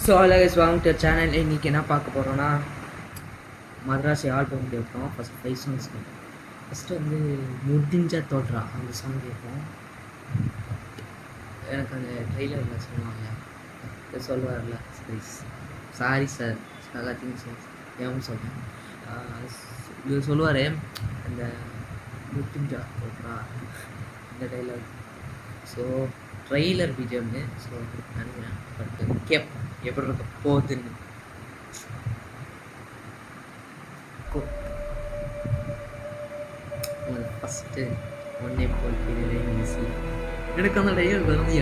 So அழகஸ் வாங்கிட்ட channel இன்றைக்கி என்ன பார்க்க போகிறோன்னா மதராசி ஆல்பம் கேட்போம். ஃபஸ்ட் 5 சாங்ஸ் கேட்போம். ஃபஸ்ட்டு வந்து முடிஞ்ச தோற்றா அந்த சாங் கேட்போம். எனக்கு அந்த ட்ரெய்லரில் சொல்லுவாங்க சொல்லுவார்ல சாரி சார் எல்லாத்தையும் சார் ஏன் சொல்கிறேன் இது சொல்லுவார் அந்த முடிஞ்சா தோற்றா இந்த டைலாக். ஸோ ட்ரெய்லர் வீடியோன்னு ஸோ நினைக்கிறேன். பட் கேட்பேன் எப்படி இருக்க போகுதுன்னு. ஃபஸ்ட்டு ஒன்னே போல் ஈஸி எனக்கு அந்த டைலாக் வந்து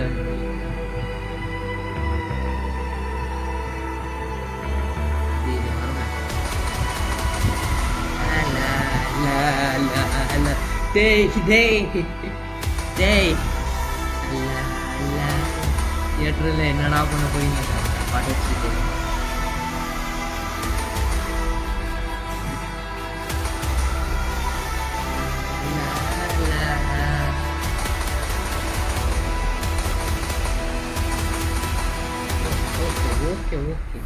தியேட்டரில் என்னடா பண்ண போறீங்க பாட்டு வச்சுட்டு. ஓகே ஓகே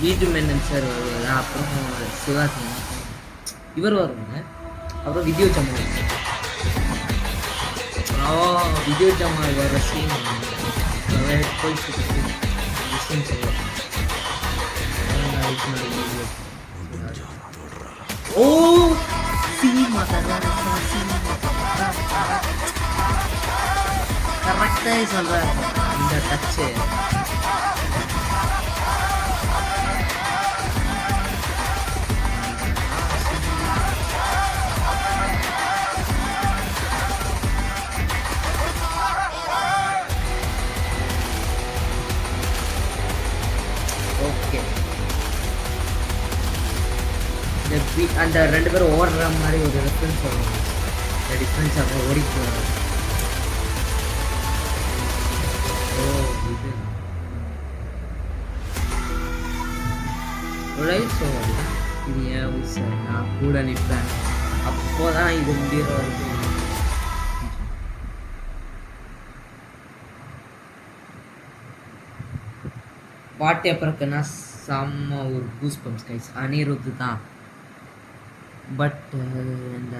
பீஜு மேனன் சார் வருவாங்க, அப்புறம் சிவாஜி இவர் வருவாங்க, அப்புறம் வித்யோ சம்மன் வித்யோ சம்மன் வர சீன் போய் ஓ கரெக்டாக சொல்கிறேன் இந்த டச்சு. ஓகே அந்த 2 பேரும் ஓடுற மாதிரி ஒரு ரெஃபரன்ஸ் வரும். இந்த டிஃப்ரென்ஸ் அப்புறம் ஓடிட்டு வரும். ஓ இது இது ஏன் சார் நான் கூட நிற்பேன் அப்போதான் இது முடிகிற வரைக்கும். பாட்டு அப்புறம்னா செம்ம ஒரு கூஸ் பம்ப்ஸ் கைஸ். அனிருத்து தான் பட் இந்த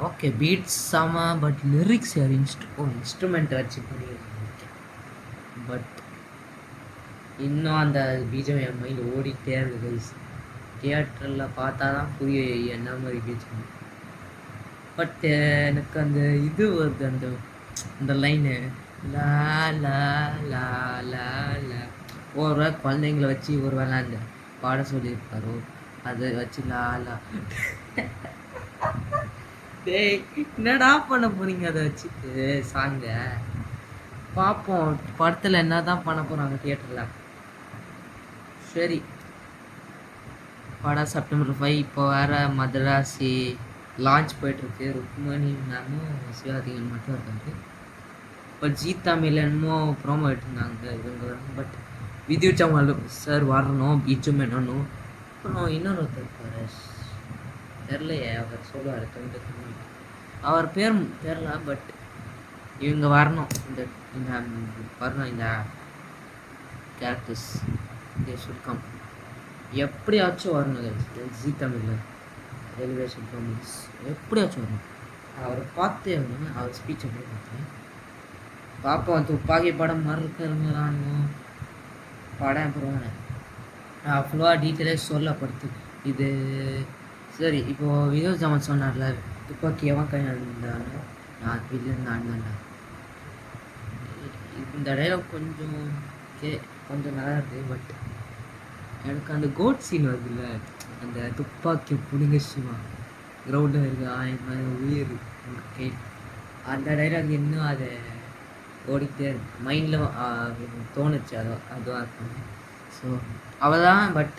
ஓகே பீட்ஸ் செம்ம பட் லிரிக்ஸ் யார் இன்ஸ்ட்ருமெண்ட் வச்சு பண்ணியிருக்காங்க. பட் இன்னும் அந்த பீஜம் என் மைண்ட் ஓடிட்டே இருக்கு கைஸ். தியேட்டரில் பார்த்தா தான் புரியும் என்ன மாதிரி பீஜம். பட் எனக்கு அந்த இது வருது அந்த லைனு லா லா லா லா லா ஒரு குழந்தைங்களை வச்சு ஒரு விளாண்டு பாட சொல்லியிருப்பாரோ அதை வச்சு லாலா டேய் என்னடா பண்ண போறீங்க அதை வச்சுட்டு சாங்க பார்ப்போம் படத்தில் என்ன தான் பண்ண போகிறாங்க தியேட்டரில். சரி படம் செப்டம்பர் 5 இப்போ வேறு மதராசி லான்ச் போயிட்டுருக்கு. ருக்மணி மேமும் சிவாதிகள் மட்டும் இருக்காங்க. பட் ஜி தமிழ் என்னமோ ப்ரோமோ எடுத்துருந்தாங்க இவங்க. பட் வித்யு சம்மல் சார் வரணும், பீச்சு மேனனும், அப்புறம் இன்னொரு ஒருத்தர் இருப்பார் தெரிலையே அவர் சொல்லுவார் அவர் பேர் தெரில. பட் இவங்க வரணும், இந்த வரணும் இந்த கேரக்டர்ஸ் சுருக்கம் எப்படியாச்சும் வரணும். ஜி தமிழில் ரெலிவேஷன் ப்ரோமோஸ் எப்படியாச்சும் வரணும். அவரை பார்த்தே வரணும். அவர் ஸ்பீச் எப்படி பார்த்தேன் பார்ப்போம். துப்பாக்கி படம் மாதிரி இருக்கிறவங்க படம் அப்புறம் ஃபுல்லாக டீட்டெயிலாக சொல்லப்படுத்து இது. சரி இப்போது விஜய் ஜாமன் சொன்னார்ல துப்பாக்கி எவன் கையாண்டானோ நான் வீட்டிலேருந்து ஆண்டாண்டா. இந்த டைலாக் கொஞ்சம் நல்லா இருக்குது. பட் எனக்கு அந்த கோட் சீன் வருதுல்ல அந்த துப்பாக்கி பிடிங்க சிவா கிரவுண்டில் இருக்குது 1000 உயிர் கை அந்த டைலாக் இன்னும் அதை ஓடிக்கிட்டே இருக்கு மைண்டில் தோணுச்சு. அதுவாக இருக்கும். ஸோ அவள் தான். பட்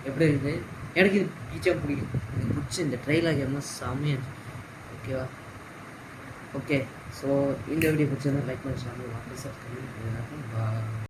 எப்படி இருக்குது எனக்கு இது பிடிச்சா பிடிக்கும். எனக்கு பிடிச்சி இந்த ட்ரெயிலர் எல்லாம் செம்மையாக ஓகேவா. ஓகே ஸோ இந்த வீடியோ பிடிச்சிருந்தா லைக் பண்ணி ஷேர் பண்ணி வாட்ஸ்அப் பண்ணி